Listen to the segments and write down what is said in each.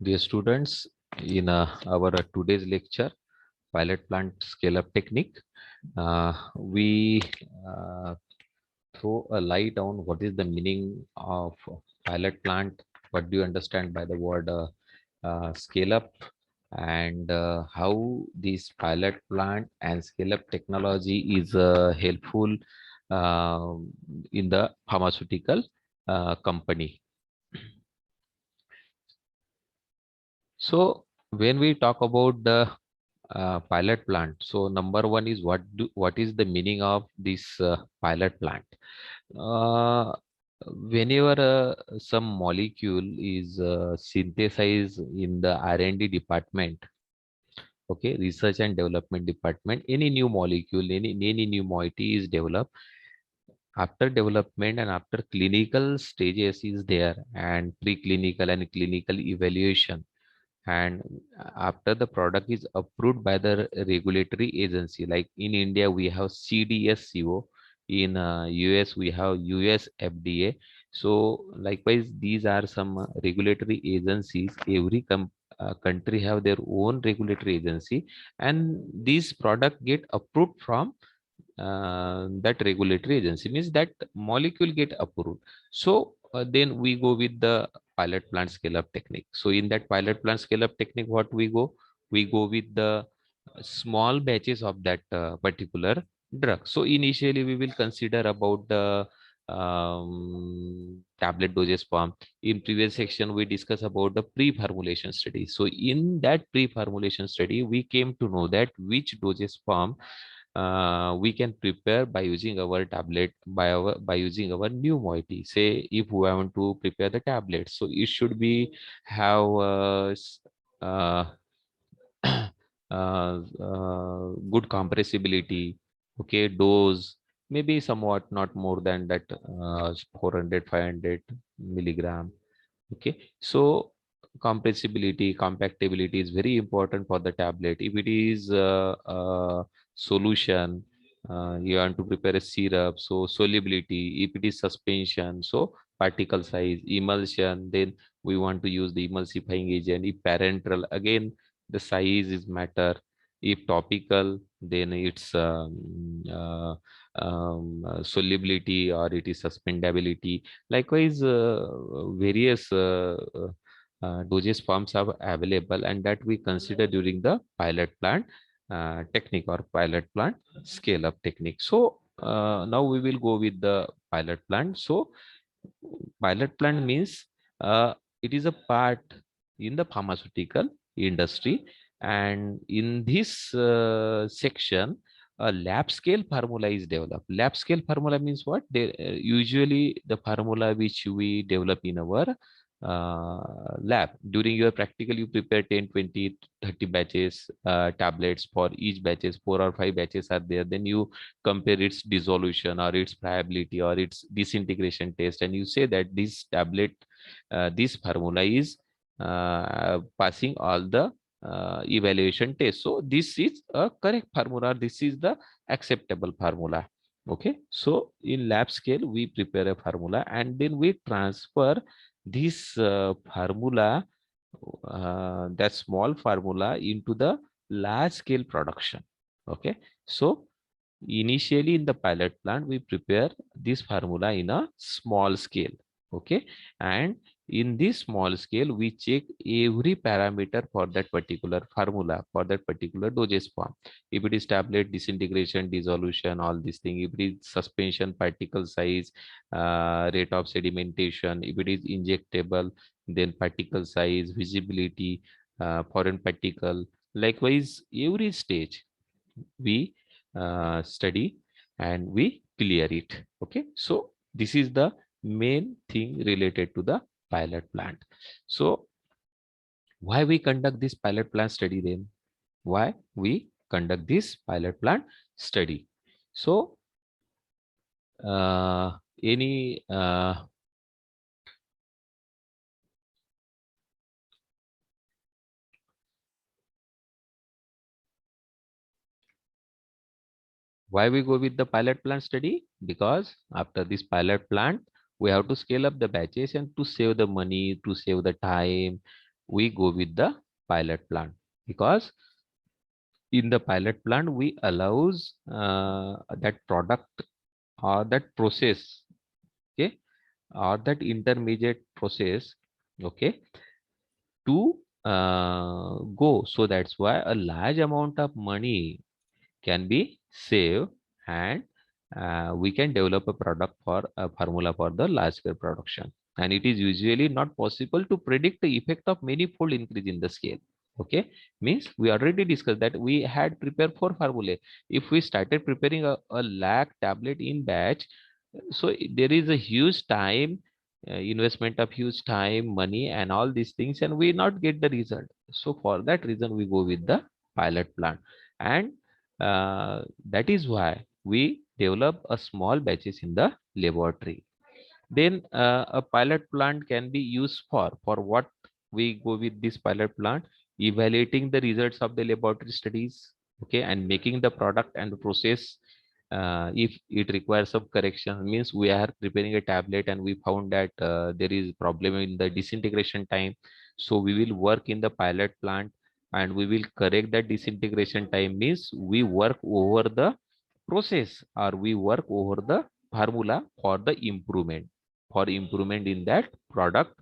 Dear students, in our today's lecture, pilot plant scale up technique, we uh, throw a light on what is the meaning of pilot plant, what do you understand by the word scale up, and how this pilot plant and scale up technology is helpful uh, in the pharmaceutical company. So when we talk about the pilot plant, so number one is what is the meaning of this pilot plant? Uh, Whenever some molecule is synthesized in the R&D department, okay, research and development department, any new molecule, any new moiety is developed. After development and after clinical stages is there, and preclinical and clinical evaluation, and after the product is approved by the regulatory agency, like in India we have CDSCO, in US we have US FDA. So likewise these are some regulatory agencies. Every country have their own regulatory agency, and this product get approved from that regulatory agency, means that molecule get approved. So then we go with the pilot plant scale up technique. So in that pilot plant scale up technique, what we go with the small batches of that particular drug. So initially we will consider about the tablet dosage form. In previous section we discussed about the pre-formulation study. So in that pre-formulation study we came to know that which dosage form we can prepare by using our tablet, by using our new moiety. Say if we want to prepare the tablet, so it should be have uh, good compressibility, okay, dose, maybe somewhat not more than that 400 500 milligram. Okay, so compressibility, compactability is very important for the tablet. If it is a solution, you want to prepare a syrup, so solubility. If it is suspension, so particle size. Emulsion, then we want to use the emulsifying agent. If parenteral, again the size is matter. If topical, then it's solubility, or it is suspendability. Likewise, various dosage forms are available, and that we consider during the pilot plant technique or pilot plant scale up technique. So now we will go with the pilot plant. So pilot plant means it is a part in the pharmaceutical industry, and in this section a lab scale formula is developed. Lab scale formula means what? Usually the formula which we develop in our lab. During your practical you prepare 10 20 30 batches tablets. For each batches 4 or 5 batches are there, then you compare its dissolution or its friability or its disintegration test, and you say that this tablet, this formula is passing all the evaluation tests. So this is a correct formula, this is the acceptable formula. Okay, so in lab scale we prepare a formula, and then we transfer this formula, that small formula, into the large scale production. Okay, so initially in the pilot plant we prepare this formula in a small scale. Okay, and in this small scale we check every parameter for that particular formula, for that particular dosage form. If it is tablet, disintegration, dissolution, all these things. If it is suspension, particle size, rate of sedimentation. If it is injectable, then particle size, visibility, foreign particle. Likewise every stage we study and we clear it. Okay, so this is the main thing related to the pilot plant. So why we conduct this pilot plant study then? Why we conduct this pilot plant study? So any why we go with the pilot plant study? Because after this pilot plant we have to scale up the batches, and to save the money, to save the time, we go with the pilot plant, because in the pilot plant we allows that product or that process, okay, or that intermediate process, okay, to go. So that's why a large amount of money can be saved, and we can develop a product for a formula for the large scale production. And it is usually not possible to predict the effect of many fold increase in the scale. Okay, means we already discussed that we had prepared for formulae. If we started preparing a lakh tablet in batch, so there is a huge time investment of huge time, money, and all these things, and we not get the result. So for that reason, we go with the pilot plant, and that is why we develop a small batches in the laboratory. Then a pilot plant can be used for what we go with this pilot plant, evaluating the results of the laboratory studies, okay, and making the product and the process. If it requires some correction, means we are preparing a tablet and we found that there is problem in the disintegration time, so we will work in the pilot plant and we will correct that disintegration time. Means we work over the process, or we work over the formula for the improvement, for improvement in that product,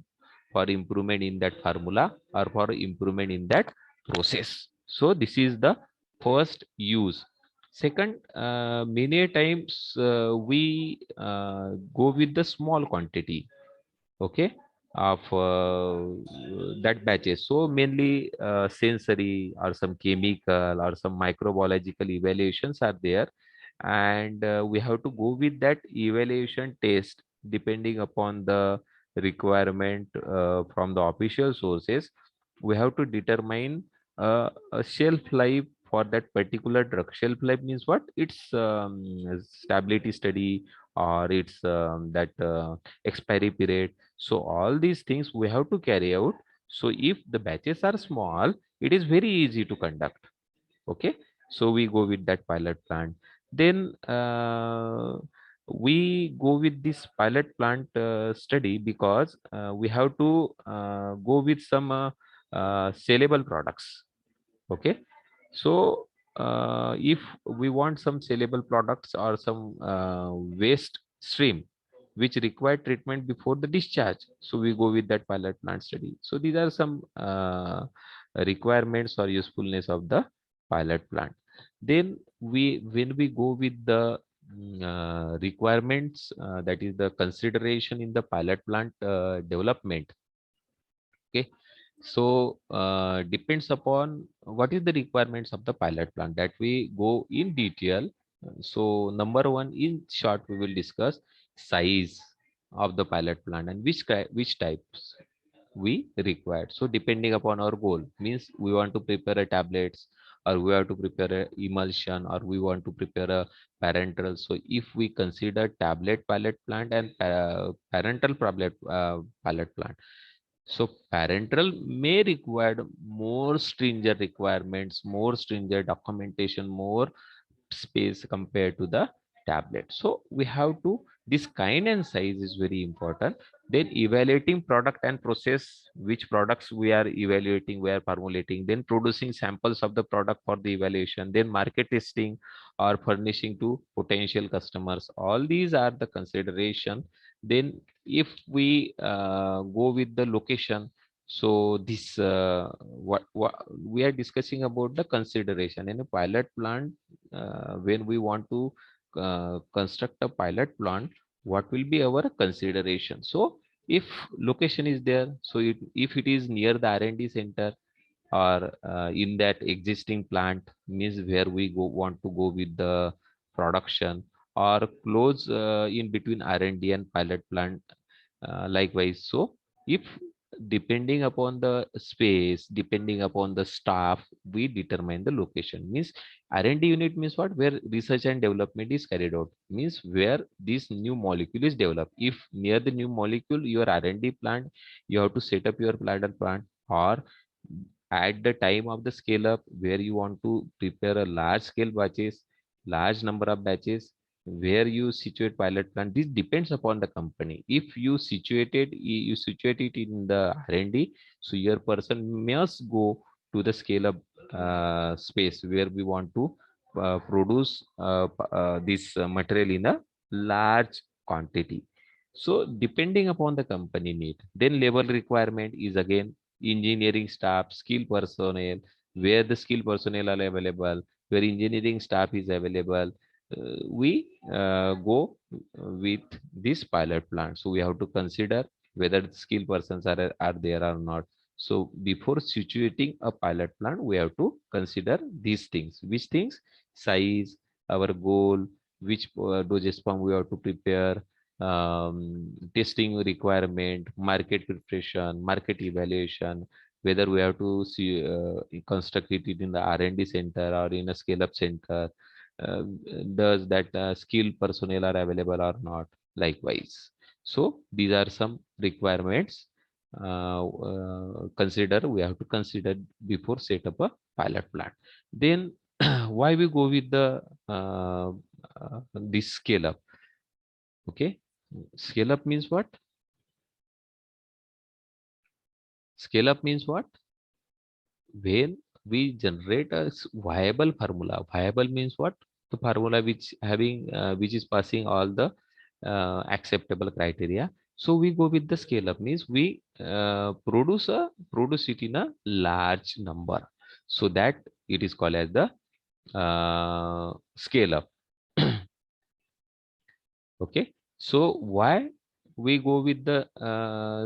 for improvement in that formula, or for improvement in that process. So this is the first use. Second, many times we go with the small quantity, okay, of that batches. So mainly sensory or some chemical or some microbiological evaluations are there, and we have to go with that evaluation test depending upon the requirement from the official sources. We have to determine a shelf life for that particular drug. Shelf life means what? It's stability study, or it's that expiry period. So all these things we have to carry out. So if the batches are small, it is very easy to conduct. Okay, so we go with that pilot plant. Then we go with this pilot plant study because we have to go with some sellable products. Okay, so if we want some sellable products or some waste stream which require treatment before the discharge, so we go with that pilot plant study. So these are some requirements or usefulness of the pilot plant. Then when we go with the requirements, that is the consideration in the pilot plant development. Okay, so depends upon what is the requirements of the pilot plant, that we go in detail. So number one, in short, we will discuss size of the pilot plant and which types we required. So depending upon our goal, means we want to prepare a tablets, or we have to prepare a emulsion, or we want to prepare a parenteral. So if we consider tablet pilot plant and parenteral pilot plant, so parental may require more stringent requirements, more stringent documentation, more space compared to the tablet. So we have to, this kind and size is very important. Then evaluating product and process, which products we are evaluating, we are formulating, then producing samples of the product for the evaluation, then market testing or furnishing to potential customers. All these are the consideration. Then if we go with the location, so this what we are discussing about the consideration in a pilot plant. When we want to construct a pilot plant, what will be our consideration? So if location is there, so if it is near the R&D center, or in that existing plant, means where we want to go with the production, or close in between R&D and pilot plant, likewise. So if depending upon the space, depending upon the staff, we determine the location. Means R&D unit means what? Where research and development is carried out, means where this new molecule is developed. If near the new molecule, your R&D plant, you have to set up your plant, or at the time of the scale up where you want to prepare a large scale batches, large number of batches. where you situate pilot plant, this depends upon the company. If you situate it in the R&D, so your person must go to the scale up space where we want to produce this material in a large quantity. So depending upon the company need, then labor requirement is again engineering staff, skill personnel, where the skill personnel are available, where engineering staff is available. We go with this pilot plant. So we have to consider whether the skill persons are there or not. So before situating a pilot plant, we have to consider these things. Which things? Size, our goal, which dosage form we have to prepare, testing requirement, market preparation, market evaluation, whether we have to see, construct it in the R&D center or in a scale-up center, uh, does that skilled personnel are available or not, likewise. So these are some requirements consider we have to consider before set up a pilot plant. Then why we go with the this scale up? Okay, scale up means what? Scale up means what? When we generate a viable formula. Viable means what? The formula which having which is passing all the acceptable criteria. So we go with the scale up means we produce it in a large number, so that it is called as the scale up. Okay, so why we go with the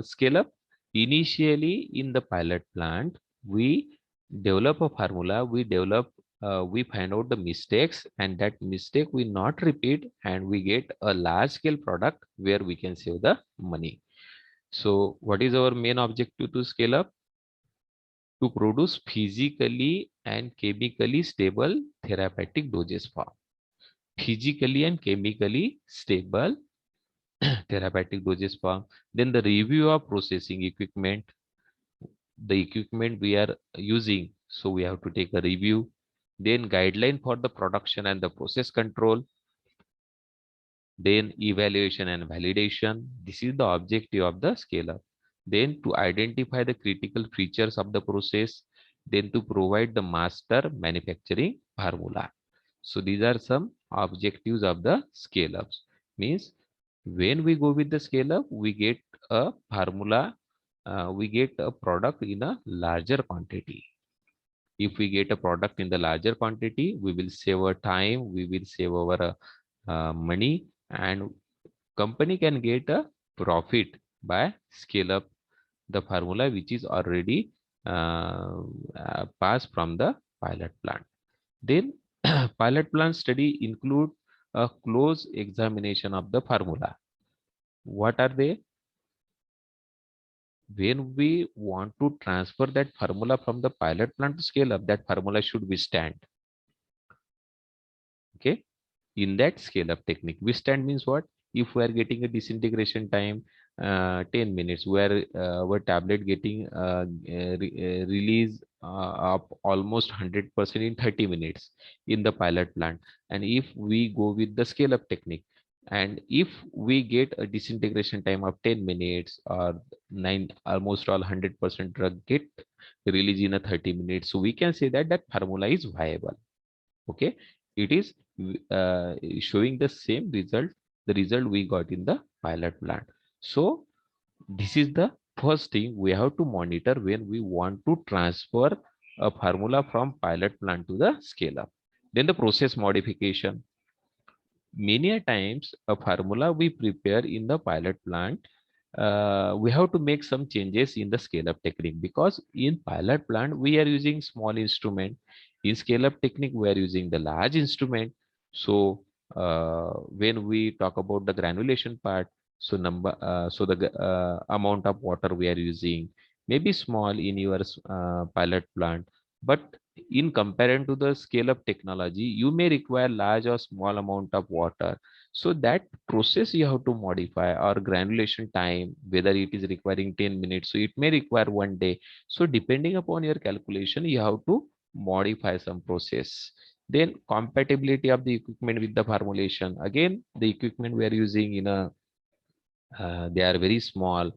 scale up? Initially, in the pilot plant, we develop a formula, we find out the mistakes, and that mistake we not repeat, and we get a large scale product where we can save the money. So, what is our main objective to scale up? To produce physically and chemically stable therapeutic dosage form. Physically and chemically stable therapeutic dosage form. Then the review of processing equipment, the equipment we are using. So we have to take a review. Then guideline for the production and the process control. Then evaluation and validation. This is the objective of the scale up. Then to identify the critical features of the process. Then to provide the master manufacturing formula. So these are some objectives of the scale ups. Means when we go with the scale up, we get a formula, we get a product in a larger quantity. If we get a product in the larger quantity, we will save our time, we will save our money, and company can get a profit by scale up the formula which is already passed from the pilot plant. Then pilot plant study include a close examination of the formula. What are they? When we want to transfer that formula from the pilot plant to scale up, that formula should withstand. Okay, in that scale up technique, withstand means what? If we are getting a disintegration time 10 minutes, where our tablet getting release of almost 100% in 30 minutes in the pilot plant, and if we go with the scale up technique, and if we get a disintegration time of 10 minutes or 9, almost all 100% drug get released in a 30 minutes, so we can say that that formula is viable. Okay, it is showing the same result, the result we got in the pilot plant. So this is the first thing we have to monitor when we want to transfer a formula from pilot plant to the scale up. Then the process modification. Many a times a formula we prepare in the pilot plant, we have to make some changes in the scale up technique, because in pilot plant we are using small instrument, in scale up technique we are using the large instrument. So when we talk about the granulation part, so the amount of water we are using may be small in your pilot plant, but in comparison to the scale up technology, you may require large or small amount of water. So that process you have to modify, or granulation time, whether it is requiring 10 minutes, so it may require 1 day. So depending upon your calculation, you have to modify some process. Then compatibility of the equipment with the formulation. Again, the equipment we are using in a they are very small.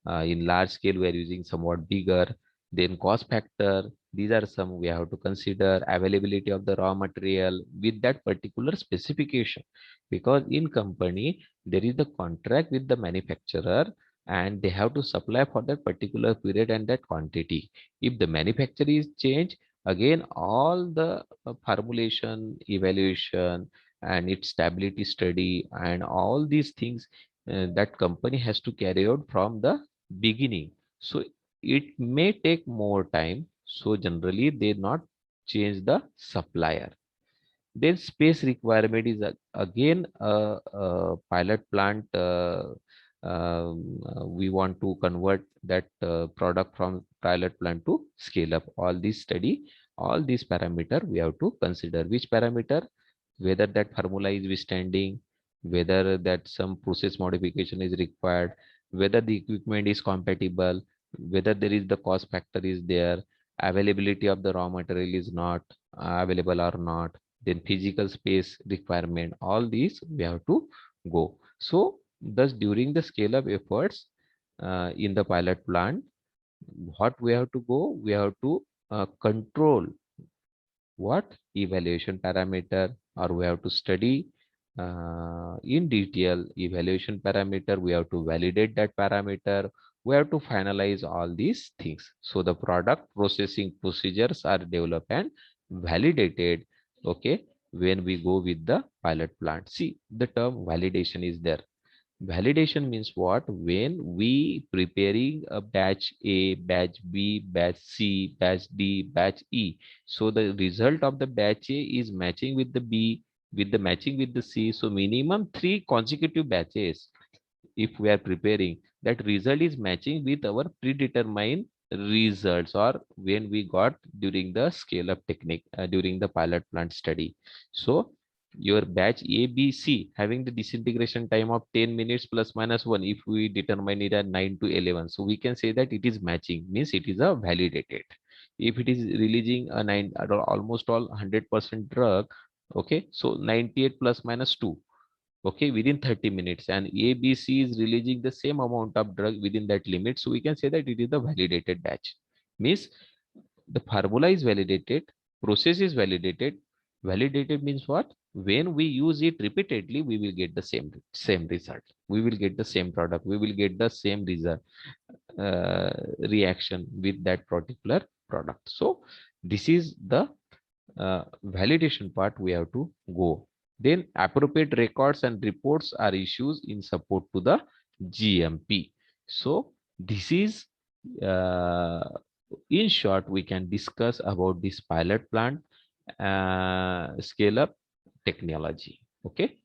In large scale, we are using somewhat bigger. Then cost factor. These are some we have to consider. Availability of the raw material with that particular specification, because in company there is the contract with the manufacturer and they have to supply for that particular period and that quantity. If the manufacturer is changed, again all the formulation, evaluation, and its stability study and all these things that company has to carry out from the beginning. So it may take more time. So generally they not change the supplier. Then space requirement is again a pilot plant. We want to convert that product from pilot plant to scale up. All these study, all these parameter we have to consider. Which parameter? Whether that formula is withstanding, whether that some process modification is required, whether the equipment is compatible, whether there is the cost factor is there, availability of the raw material is not available or not, then physical space requirement, all these we have to go. So thus during the scale up efforts in the pilot plant, what we have to go, we have to control what evaluation parameter, or we have to study in detail evaluation parameter, we have to validate that parameter, we have to finalize all these things. So the product processing procedures are developed and validated, okay, when we go with the pilot plant. See, the term validation is there. Validation means what? When we preparing a batch A, batch B, batch C, batch D, batch E. So the result of the batch A is matching with the B, with the matching with the C. So minimum 3 consecutive batches, if we are preparing, that result is matching with our predetermined results, or when we got during the scale up technique during the pilot plant study. So your batch A, B, C having the disintegration time of 10 minutes plus minus 1, if we determine it at 9 to 11, so we can say that it is matching, means it is a validated. If it is releasing a 9 almost all 100% drug, okay, so 98 plus minus 2, okay, within 30 minutes, and ABC is releasing the same amount of drug within that limit, so we can say that it is the validated batch. Means the formula is validated, process is validated. Validated means what? When we use it repeatedly, we will get the same result, we will get the same product, we will get the same result, uh, reaction with that particular product. So this is the validation part we have to go. Then appropriate records and reports are issued in support to the GMP. So this is in short we can discuss about this pilot plant scale up technology. Okay.